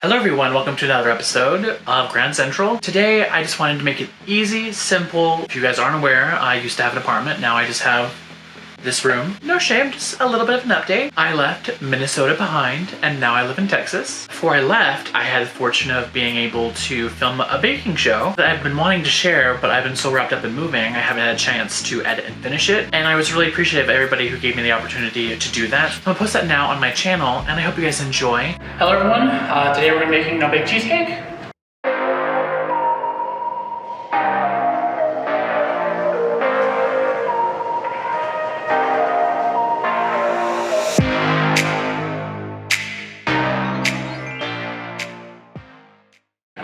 Hello everyone, welcome to another episode of Grand Central. Today I just wanted to make it easy, simple. If you guys aren't aware, I used to have an apartment, now I just have this room. No shame, just a little bit of an update. I left Minnesota behind and now I live in Texas. Before I left, I had the fortune of being able to film a baking show that I've been wanting to share, but I've been so wrapped up in moving, I haven't had a chance to edit and finish it. And I was really appreciative of everybody who gave me the opportunity to do that. I'm gonna post that now on my channel and I hope you guys enjoy. Hello everyone, today we're making No Bake Cheesecake.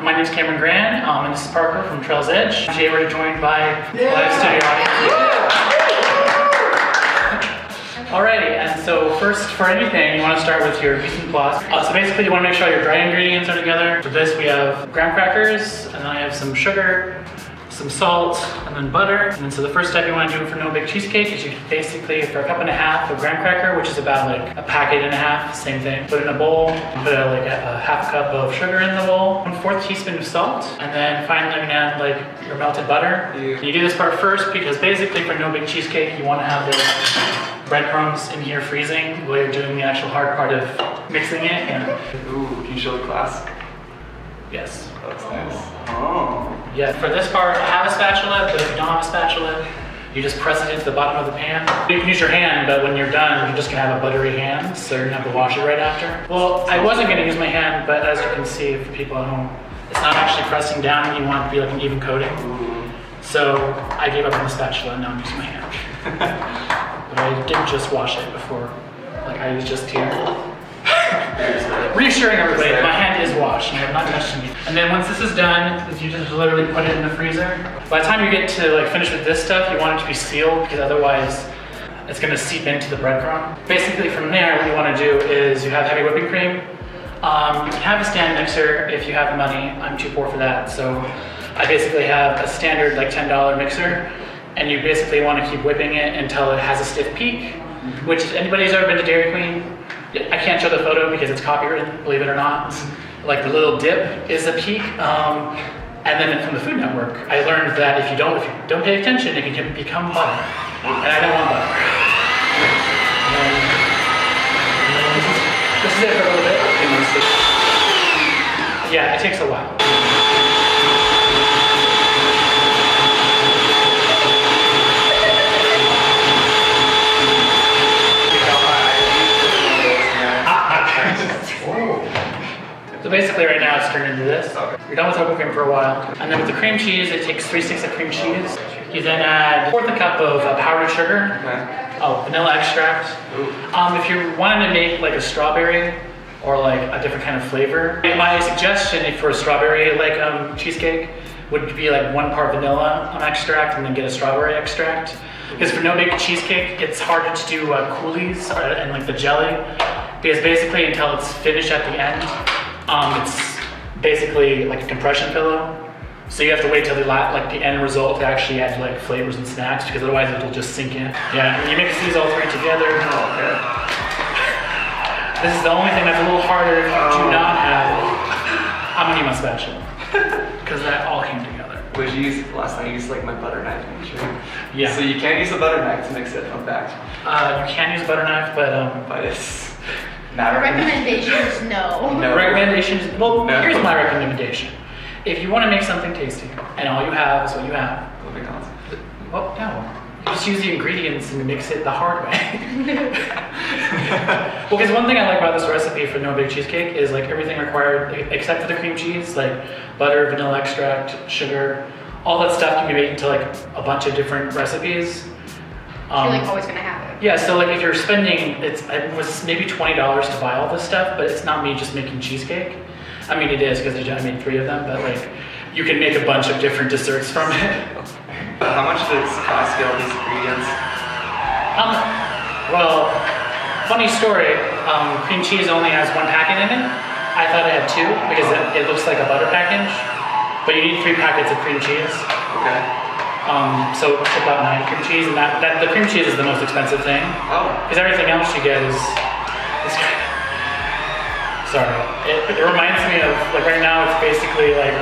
My name is Camron Gran, and this is Parker from Trail's Edge. Today we're joined by live studio audience. Alrighty, and so first, for anything, you want to start with your mise en place. So basically you want to make sure your dry ingredients are together. For this we have graham crackers, and then I have some sugar, some salt, and then butter. And then so the first step you want to do for No Bake Cheesecake is you basically, for 1.5 cups of graham cracker, which is about like a packet and a half, same thing, put it in a bowl, put like a half cup of sugar in the bowl, 1/4 teaspoon of salt, and then finally I'm gonna add like your melted butter. Yeah. You do this part first because basically for No Bake Cheesecake, you want to have the breadcrumbs in here freezing while you're doing the actual hard part of mixing it. And ooh, can you show the class? Yes. That's nice. Oh. Yeah, for this part, have a spatula, but if you don't have a spatula, you just press it into the bottom of the pan. You can use your hand, but when you're done, you're just gonna have a buttery hand, so you're gonna have to wash it right after. Well, I wasn't gonna use my hand, but as you can see, for people at home, it's not actually pressing down, you want it to be like an even coating. Ooh. So I gave up on the spatula and now I'm using my hand. But I did just wash it before, like I was just here. Reassuring everybody that my hand is washed and I have not touched anything. And then once this is done, you just literally put it in the freezer. By the time you get to like finish with this stuff, you want it to be sealed because otherwise it's gonna seep into the breadcrumb. Basically from there, what you wanna do is you have heavy whipping cream. Have a stand mixer if you have the money. I'm too poor for that. So I basically have a standard like $10 mixer and you basically wanna keep whipping it until it has a stiff peak, which if anybody's ever been to Dairy Queen, I can't show the photo because it's copywritten, believe it or not. Like the little dip is a peak. And then from the Food Network, I learned that if you don't pay attention, it can become butter. And I don't want butter. This is it for a little bit. Yeah, it takes a while. So basically right now it's turned into this. You're done with whipping cream for a while. And then with the cream cheese, it takes 3 sticks of cream cheese. You then add 1/4 cup of powdered sugar. Vanilla extract. If you're wanting to make like a strawberry or like a different kind of flavor, my suggestion for a strawberry like cheesecake would be like 1 part vanilla extract and then get a strawberry extract. Because for No Bake Cheesecake, it's harder to do coulis and like the jelly. Because basically until it's finished at the end, it's basically like a compression pillow. So you have to wait till the end result to actually add like flavors and snacks because otherwise it'll just sink in. Yeah, and you mix these all three together. Okay. This is the only thing that's a little harder if you do not have it. I'm gonna need my spatula because that all came together. What did you use last time? You used like my butter knife to make sure. Yeah. So you can't use a butter knife to mix it, fun fact. You can use a butter knife, but it's The recommendation is no. Recommendations, well, No. Here's my recommendation. If you want to make something tasty, and all you have is what you have, well, no. You just use the ingredients and mix it the hard way. Well, because one thing I like about this recipe for No Bake Cheesecake is like everything required, except for the cream cheese, like butter, vanilla extract, sugar, all that stuff can be made into like a bunch of different recipes. You're like always gonna have it. Yeah, so like if you're spending, it was maybe $20 to buy all this stuff, but it's not me just making cheesecake. I mean it is because I made 3 of them, but like you can make a bunch of different desserts from it. How much does it cost to get all these ingredients? Well, funny story, cream cheese only has 1 packet in it. I thought I had 2 because it looks like a butter package, but you need 3 packets of cream cheese. Okay. So it's about 9 cream cheese, and that the cream cheese is the most expensive thing. Oh. Because everything else you get is sorry. It reminds me of, like right now it's basically like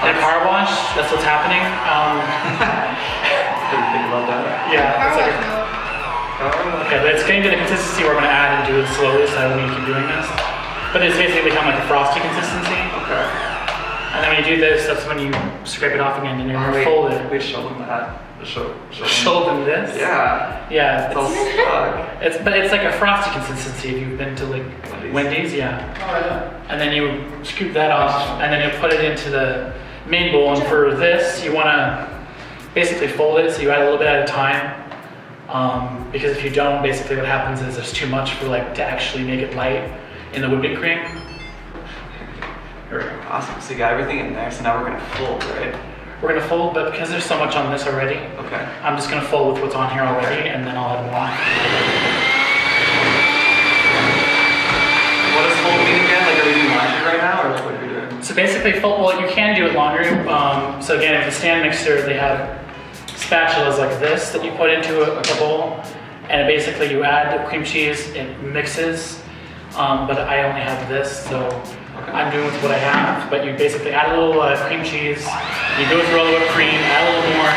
a car wash. That's what's happening. Didn't think about that. Yeah, Car it's like wash mode. okay, but it's getting to the consistency we're gonna add and do it slowly, so I don't need to keep doing this. But it's basically become like a frosty consistency. Okay. And then when you do this, that's when you scrape it off again and you're gonna fold it. Wait, show them that. Show them this? Yeah. Yeah. It's all stuck. But it's like a frosty consistency if you've been to like Wendy's, yeah. Oh, yeah. And then you scoop that off and then you put it into the main bowl. And for this, you wanna basically fold it, so you add a little bit at a time. Because if you don't, basically what happens is there's too much for like to actually make it light in the whipping cream. Here we go. Awesome. So you got everything in there. So now we're gonna fold, right? We're gonna fold, but because there's so much on this already, Okay. I'm just gonna fold with what's on here already, and then I'll add more. What does fold mean again? Like, are we doing laundry right now, or what are we doing? So basically, well, you can do it laundry. So again, in the stand mixer, they have spatulas like this that you put into a bowl, and basically you add the cream cheese, it mixes, but I only have this, so I'm doing with what I have. But you basically add a little cream cheese, you go through all the whipped cream, add a little more,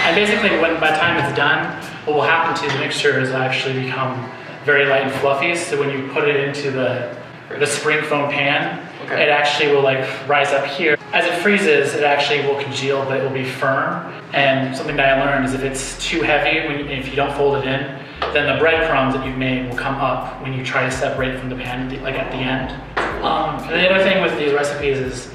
and basically by the time it's done, what will happen to the mixture is actually become very light and fluffy, so when you put it into the spring foam pan, it actually will like rise up here. As it freezes, it actually will congeal, but it will be firm. And something that I learned is if it's too heavy, if you don't fold it in, then the breadcrumbs that you've made will come up when you try to separate it from the pan, like at the end. And the other thing with these recipes is,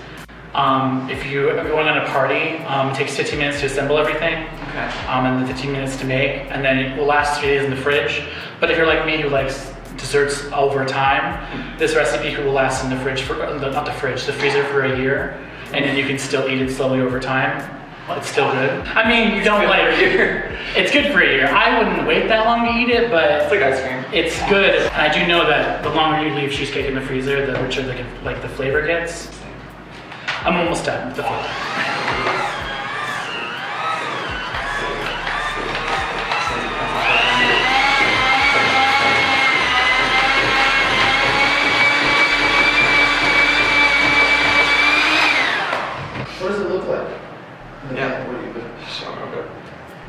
if you're going on a party, it takes 15 minutes to assemble everything, and then 15 minutes to make, and then it will last 3 days in the fridge. But if you're like me who likes desserts over time, this recipe will last in the fridge for, the freezer for a year, and then you can still eat it slowly over time. Well, it's still good. I mean, you don't like it. It's good for a year. I wouldn't wait that long to eat it, but it's like ice cream. It's good. And I do know that the longer you leave cheesecake in the freezer, the richer the flavor gets. I'm almost done with the flavor. What does it look like? Yeah. What do you do?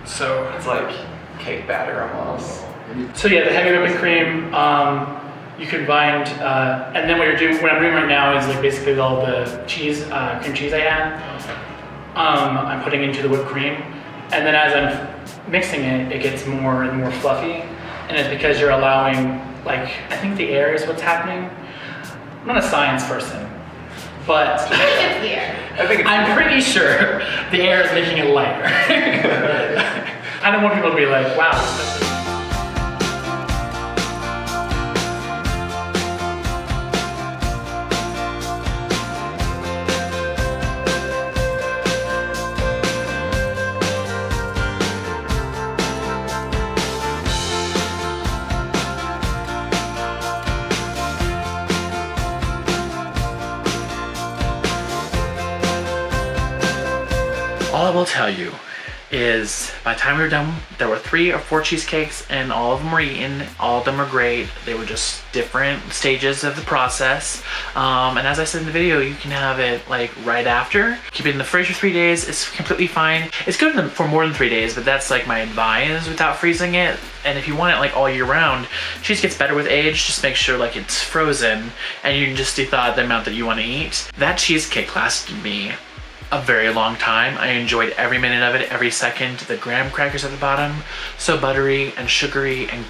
So it's like cake batter almost. So yeah, the heavy whipping cream, you can bind, and then what I'm doing right now is like basically all the cheese, cream cheese I had, I'm putting into the whipped cream, and then as I'm mixing it, it gets more and more fluffy, and it's because you're allowing, like, I think the air is what's happening. I'm not a science person, but I'm pretty sure the air is making it lighter. I don't want people to be like, wow. All I will tell you is by the time we were done, there were 3 or 4 cheesecakes and all of them were eaten. All of them are great. They were just different stages of the process. And as I said in the video, you can have it like right after. Keep it in the fridge for 3 days. It's completely fine. It's good for more than 3 days, but that's like my advice without freezing it. And if you want it like all year round, cheese gets better with age. Just make sure like it's frozen and you can just decide the amount that you want to eat. That cheesecake lasted me a very long time. I enjoyed every minute of it, every second. The graham crackers at the bottom, so buttery and sugary and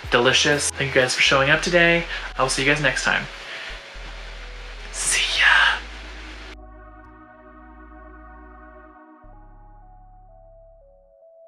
delicious. Thank you guys for showing up today. I will see you guys next time.